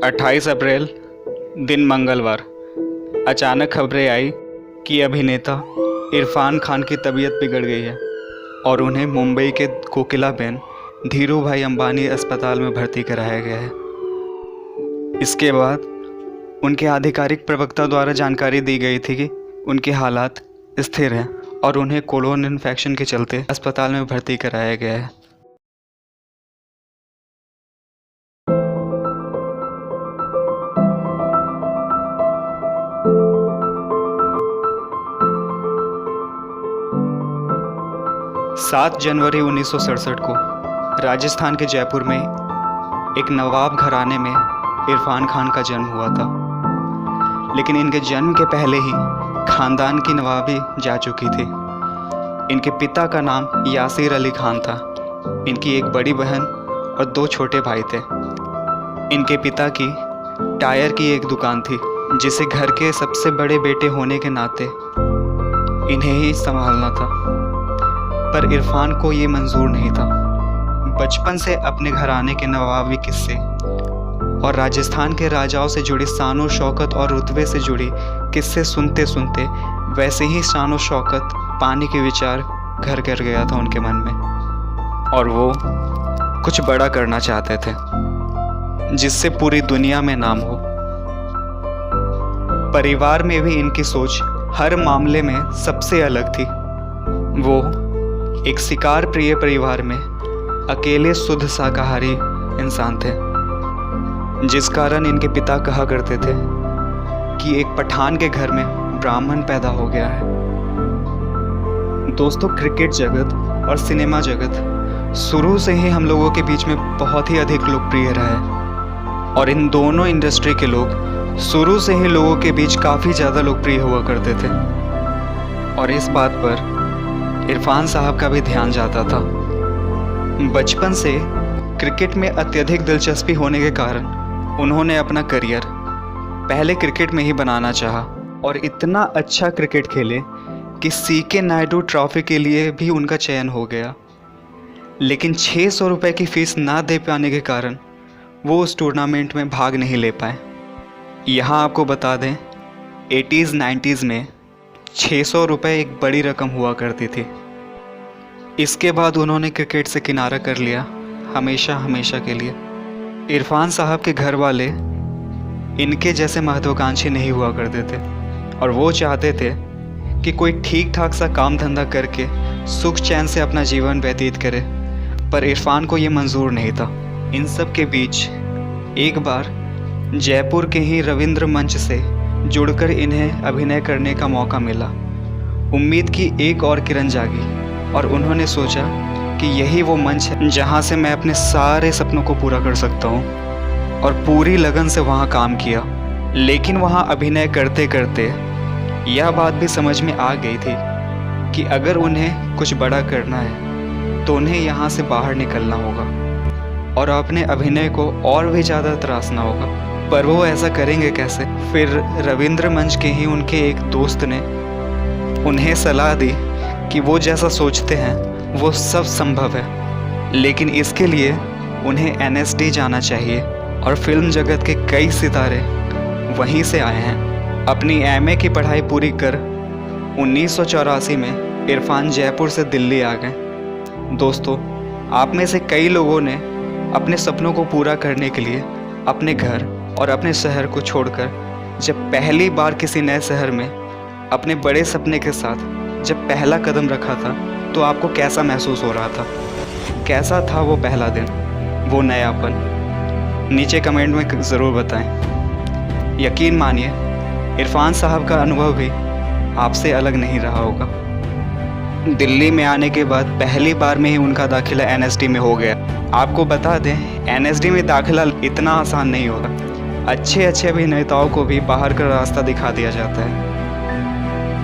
28 अप्रैल दिन मंगलवार। अचानक खबरें आई कि अभिनेता इरफान खान की तबीयत बिगड़ गई है और उन्हें मुंबई के कोकिलाबेन धीरूभाई अंबानी अस्पताल में भर्ती कराया गया है। इसके बाद उनके आधिकारिक प्रवक्ता द्वारा जानकारी दी गई थी कि उनके हालात स्थिर हैं और उन्हें कोलोन इन्फेक्शन के चलते अस्पताल में भर्ती कराया गया है। सात जनवरी 1967 को राजस्थान के जयपुर में एक नवाब घराने में इरफान खान का जन्म हुआ था। लेकिन इनके जन्म के पहले ही खानदान की नवाबी जा चुकी थी। इनके पिता का नाम यासिर अली खान था। इनकी एक बड़ी बहन और दो छोटे भाई थे। इनके पिता की टायर की एक दुकान थी, जिसे घर के सबसे बड़े बेटे होने के नाते इन्हें ही संभालना था। पर इरफान को ये मंजूर नहीं था। बचपन से अपने घराने के नवाबी किस्से और राजस्थान के राजाओं से जुड़ी शानो शौकत और रुतबे से जुड़ी किस्से सुनते सुनते वैसे ही शानो शौकत पाने के विचार घर कर गया था उनके मन में, और वो कुछ बड़ा करना चाहते थे जिससे पूरी दुनिया में नाम हो। परिवार में भी इनकी सोच हर मामले में सबसे अलग थी। वो एक शिकार प्रिय परिवार में अकेले शुद्ध शाकाहारी इंसान थे, जिस कारण इनके पिता कहा करते थे कि एक पठान के घर में ब्राह्मण पैदा हो गया है। दोस्तों, क्रिकेट जगत और सिनेमा जगत शुरू से ही हम लोगों के बीच में बहुत ही अधिक लोकप्रिय रहा है, और इन दोनों इंडस्ट्री के लोग शुरू से ही लोगों के बीच काफ़ी ज़्यादा लोकप्रिय हुआ करते थे। और इस बात पर इरफान साहब का भी ध्यान जाता था। बचपन से क्रिकेट में अत्यधिक दिलचस्पी होने के कारण उन्होंने अपना करियर पहले क्रिकेट में ही बनाना चाहा, और इतना अच्छा क्रिकेट खेले कि सीके नायडू ट्रॉफी के लिए भी उनका चयन हो गया। लेकिन 600 रुपये की फ़ीस ना दे पाने के कारण वो उस टूर्नामेंट में भाग नहीं ले पाए। यहाँ आपको बता दें, 80s 90s में 600 रुपये एक बड़ी रकम हुआ करती थी। इसके बाद उन्होंने क्रिकेट से किनारा कर लिया हमेशा हमेशा के लिए। इरफान साहब के घर वाले इनके जैसे महत्वाकांक्षी नहीं हुआ करते थे, और वो चाहते थे कि कोई ठीक ठाक सा काम धंधा करके सुख चैन से अपना जीवन व्यतीत करे। पर इरफान को ये मंजूर नहीं था। इन सब के बीच एक बार जयपुर के ही रविंद्र मंच से जुड़कर इन्हें अभिनय करने का मौका मिला। उम्मीद की एक और किरण जागी और उन्होंने सोचा कि यही वो मंच है जहां से मैं अपने सारे सपनों को पूरा कर सकता हूं, और पूरी लगन से वहां काम किया। लेकिन वहां अभिनय करते करते यह बात भी समझ में आ गई थी कि अगर उन्हें कुछ बड़ा करना है तो उन्हें यहां से बाहर निकलना होगा और अपने अभिनय को और भी ज़्यादा तराशना होगा। पर वो ऐसा करेंगे कैसे? फिर रविंद्र मंच के ही उनके एक दोस्त ने उन्हें सलाह दी कि वो जैसा सोचते हैं वो सब संभव है, लेकिन इसके लिए उन्हें NSD जाना चाहिए, और फिल्म जगत के कई सितारे वहीं से आए हैं। अपनी MA की पढ़ाई पूरी कर 1984 में इरफान जयपुर से दिल्ली आ गए। दोस्तों, आप में से कई लोगों ने अपने सपनों को पूरा करने के लिए अपने घर और अपने शहर को छोड़कर जब पहली बार किसी नए शहर में अपने बड़े सपने के साथ जब पहला कदम रखा था तो आपको कैसा महसूस हो रहा था? कैसा था वो पहला दिन, वो नयापन? नीचे कमेंट में ज़रूर बताएं। यकीन मानिए, इरफान साहब का अनुभव भी आपसे अलग नहीं रहा होगा। दिल्ली में आने के बाद पहली बार में ही उनका दाखिला NSD में हो गया। आपको बता दें, NSD में दाखिला इतना आसान नहीं होता। अच्छे अभिनेताओं को भी बाहर का रास्ता दिखा दिया जाता है।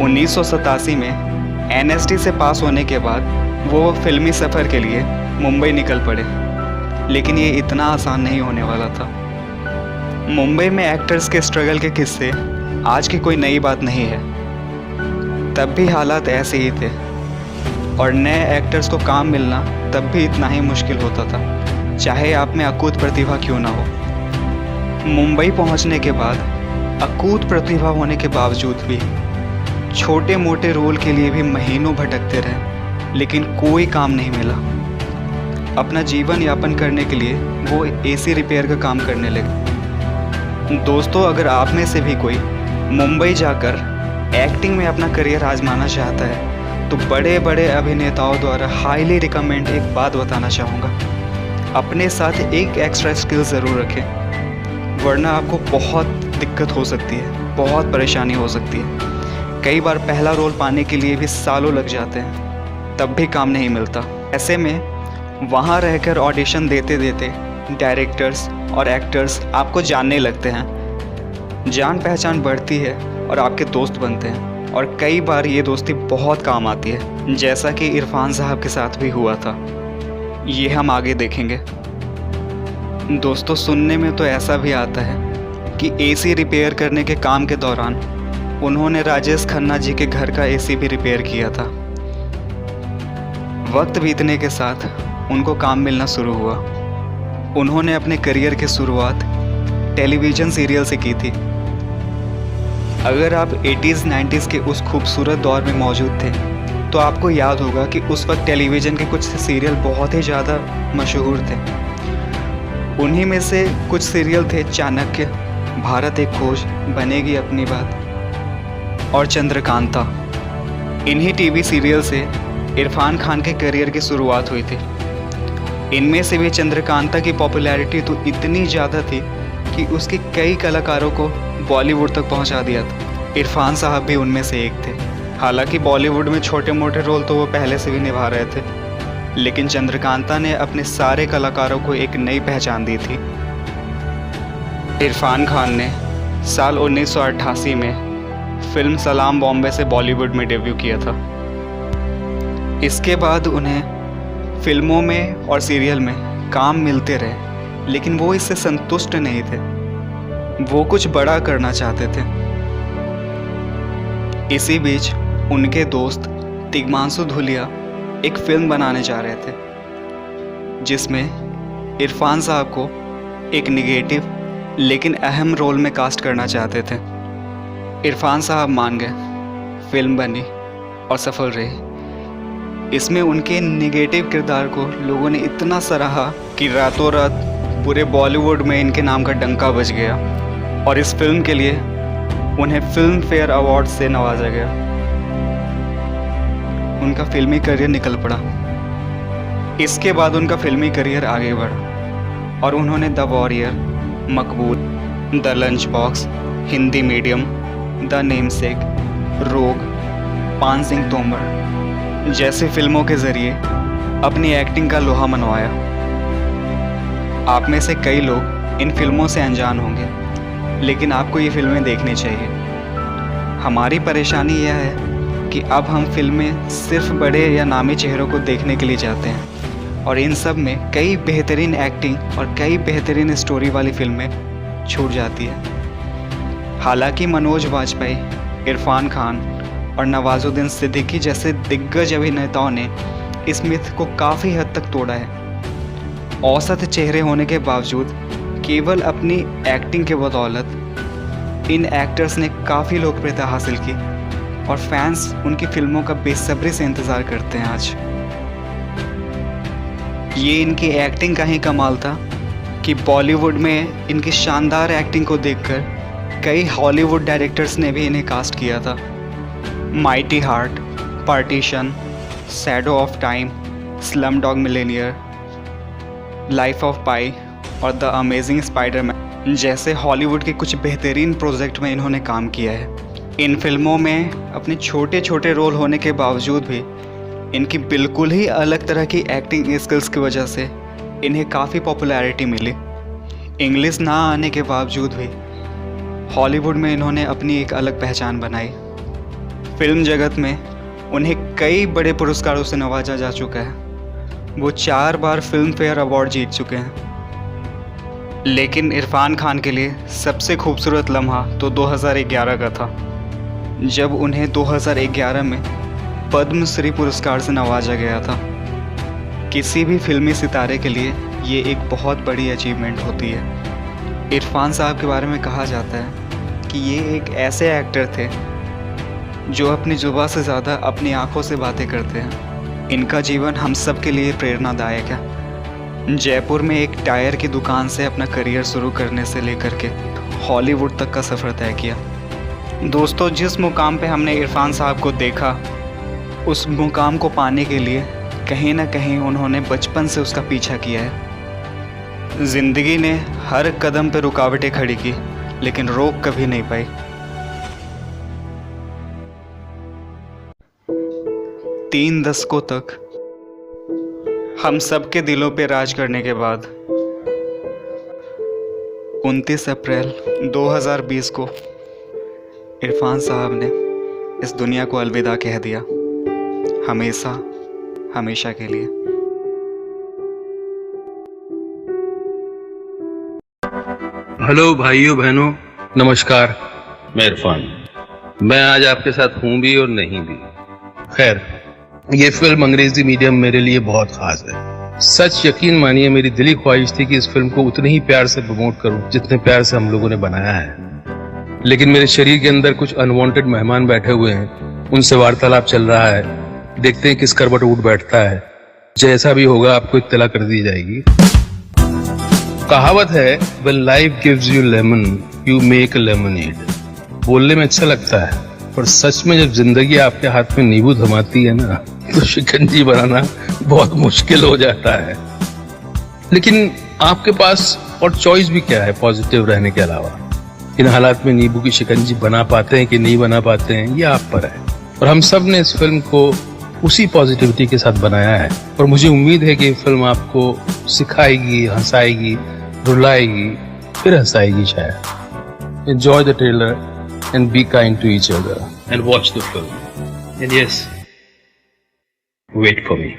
1987 में NSD से पास होने के बाद वो फिल्मी सफ़र के लिए मुंबई निकल पड़े, लेकिन ये इतना आसान नहीं होने वाला था। मुंबई में एक्टर्स के स्ट्रगल के किस्से आज की कोई नई बात नहीं है। तब भी हालात ऐसे ही थे, और नए एक्टर्स को काम मिलना तब भी इतना ही मुश्किल होता था, चाहे आप में अकूत प्रतिभा क्यों ना हो। मुंबई पहुंचने के बाद अकूत प्रतिभा होने के बावजूद भी छोटे मोटे रोल के लिए भी महीनों भटकते रहे, लेकिन कोई काम नहीं मिला। अपना जीवन यापन करने के लिए वो एसी रिपेयर का काम करने लगे। दोस्तों, अगर आप में से भी कोई मुंबई जाकर एक्टिंग में अपना करियर आजमाना चाहता है तो बड़े बड़े अभिनेताओं द्वारा हाईली रिकमेंड एक बात बताना चाहूँगा, अपने साथ एक एक्स्ट्रा स्किल ज़रूर रखें, वरना आपको बहुत दिक्कत हो सकती है, बहुत परेशानी हो सकती है। कई बार पहला रोल पाने के लिए भी सालों लग जाते हैं, तब भी काम नहीं मिलता। ऐसे में वहाँ रहकर ऑडिशन देते देते डायरेक्टर्स और एक्टर्स आपको जानने लगते हैं, जान पहचान बढ़ती है और आपके दोस्त बनते हैं, और कई बार ये दोस्ती बहुत काम आती है, जैसा कि इरफान साहब के साथ भी हुआ था। ये हम आगे देखेंगे। दोस्तों, सुनने में तो ऐसा भी आता है कि एसी रिपेयर करने के काम के दौरान उन्होंने राजेश खन्ना जी के घर का एसी भी रिपेयर किया था। वक्त बीतने के साथ उनको काम मिलना शुरू हुआ। उन्होंने अपने करियर की शुरुआत टेलीविज़न सीरियल से की थी। अगर आप 80s 90s के उस खूबसूरत दौर में मौजूद थे तो आपको याद होगा कि उस वक्त टेलीविज़न के कुछ सीरियल बहुत ही ज़्यादा मशहूर थे। उन्हीं में से कुछ सीरियल थे चाणक्य, भारत एक खोज, बनेगी अपनी बात और चंद्रकांता। इन्हीं टीवी सीरियल से इरफान खान के करियर की शुरुआत हुई थी। इनमें से भी चंद्रकांता की पॉपुलैरिटी तो इतनी ज़्यादा थी कि उसके कई कलाकारों को बॉलीवुड तक पहुंचा दिया था। इरफान साहब भी उनमें से एक थे। हालांकि बॉलीवुड में छोटे मोटे रोल तो वो पहले से भी निभा रहे थे, लेकिन चंद्रकांता ने अपने सारे कलाकारों को एक नई पहचान दी थी। इरफान खान ने साल 1988 में फिल्म सलाम बॉम्बे से बॉलीवुड में डेब्यू किया था। इसके बाद उन्हें फिल्मों में और सीरियल में काम मिलते रहे, लेकिन वो इससे संतुष्ट नहीं थे। वो कुछ बड़ा करना चाहते थे। इसी बीच उनके दोस्त तिग्मांशु धूलिया एक फिल्म बनाने जा रहे थे, जिसमें इरफान साहब को एक निगेटिव लेकिन अहम रोल में कास्ट करना चाहते थे। इरफान साहब मान गए। फिल्म बनी और सफल रही। इसमें उनके निगेटिव किरदार को लोगों ने इतना सराहा कि रातों रात पूरे बॉलीवुड में इनके नाम का डंका बज गया, और इस फिल्म के लिए उन्हें फिल्म फेयर अवार्ड से नवाजा गया। उनका फिल्मी करियर निकल पड़ा। इसके बाद उनका फिल्मी करियर आगे बढ़ा और उन्होंने the warrior, Maqbool, the lunch box, Hindi medium, the namesake, रोग, पान सिंह तोमर जैसी फिल्मों के ज़रिए अपनी एक्टिंग का लोहा मनवाया। आप में से कई लोग इन फिल्मों से अनजान होंगे, लेकिन आपको ये फिल्में देखनी चाहिए। हमारी परेशानी यह है कि अब हम फिल्में सिर्फ बड़े या नामी चेहरों को देखने के लिए जाते हैं, और इन सब में कई बेहतरीन एक्टिंग और कई बेहतरीन स्टोरी वाली फिल्में छूट जाती है। हालांकि मनोज वाजपेयी, इरफान खान और नवाजुद्दीन सिद्दीकी जैसे दिग्गज अभिनेताओं ने इस मिथ को काफ़ी हद तक तोड़ा है। औसत चेहरे होने के बावजूद केवल अपनी एक्टिंग के बदौलत इन एक्टर्स ने काफ़ी लोकप्रियता हासिल की, और फैंस उनकी फिल्मों का बेसब्री से इंतज़ार करते हैं आज। ये इनकी एक्टिंग का ही कमाल था कि बॉलीवुड में इनकी शानदार एक्टिंग को देखकर कई हॉलीवुड डायरेक्टर्स ने भी इन्हें कास्ट किया था। Mighty Heart, Partition, Shadow of Time, Slumdog Millionaire, Life of Pi और द अमेजिंग स्पाइडरमैन जैसे हॉलीवुड के कुछ बेहतरीन प्रोजेक्ट में इन्होंने काम किया है। इन फिल्मों में अपने छोटे छोटे रोल होने के बावजूद भी इनकी बिल्कुल ही अलग तरह की एक्टिंग स्किल्स की वजह से इन्हें काफ़ी पॉपुलैरिटी मिली। इंग्लिश ना आने के बावजूद भी हॉलीवुड में इन्होंने अपनी एक अलग पहचान बनाई। फिल्म जगत में उन्हें कई बड़े पुरस्कारों से नवाजा जा चुका है। वो 4 बार फिल्म फेयर अवार्ड जीत चुके हैं। लेकिन इरफान खान के लिए सबसे खूबसूरत लम्हा तो 2011 का था, जब उन्हें 2011 में पद्मश्री पुरस्कार से नवाजा गया था। किसी भी फिल्मी सितारे के लिए ये एक बहुत बड़ी अचीवमेंट होती है। इरफान साहब के बारे में कहा जाता है कि ये एक ऐसे एक्टर थे जो अपनी जुबान से ज़्यादा अपनी आंखों से बातें करते हैं। इनका जीवन हम सब के लिए प्रेरणादायक है। जयपुर में एक टायर की दुकान से अपना करियर शुरू करने से लेकर के हॉलीवुड तक का सफ़र तय किया। दोस्तों, जिस मुकाम पे हमने इरफान साहब को देखा, उस मुकाम को पाने के लिए कहीं ना कहीं उन्होंने बचपन से उसका पीछा किया है। ज़िंदगी ने हर कदम पे रुकावटें खड़ी की, लेकिन रोक कभी नहीं पाई। 3 दशकों तक हम सबके दिलों पे राज करने के बाद 29 अप्रैल 2020 को इरफान साहब ने इस दुनिया को अलविदा कह दिया, हमेशा हमेशा के लिए। हेलो भाइयों बहनों, नमस्कार। मैं इरफान। मैं आज आपके साथ हूं भी और नहीं भी। खैर, ये फिल्म अंग्रेजी मीडियम मेरे लिए बहुत खास है। सच यकीन मानिए, मेरी दिली ख्वाहिश थी कि इस फिल्म को उतने ही प्यार से प्रमोट करूं जितने प्यार से हम लोगों ने बनाया है। लेकिन मेरे शरीर के अंदर कुछ अनवांटेड मेहमान बैठे हुए हैं, उनसे वार्तालाप चल रहा है। देखते हैं किस करवट उठ बैठता है। जैसा भी होगा आपको इत्तला कर दी जाएगी। कहावत है, when life gives you lemon, you make a lemonade। बोलने में अच्छा लगता है, पर सच में जब जिंदगी आपके हाथ में नींबू थमाती है ना, तो शिकंजी बनाना बहुत मुश्किल हो जाता है। लेकिन आपके पास और चॉइस भी क्या है पॉजिटिव रहने के अलावा? इन हालात में नींबू की शिकंजी बना पाते हैं कि नहीं बना पाते हैं, ये आप पर है। और हम सब ने इस फिल्म को उसी पॉजिटिविटी के साथ बनाया है, और मुझे उम्मीद है कि ये फिल्म आपको सिखाएगी, हंसाएगी, रुलाएगी, फिर हंसाएगी शायद। Enjoy the trailer and be kind to each other and watch the film. And yes, wait for me.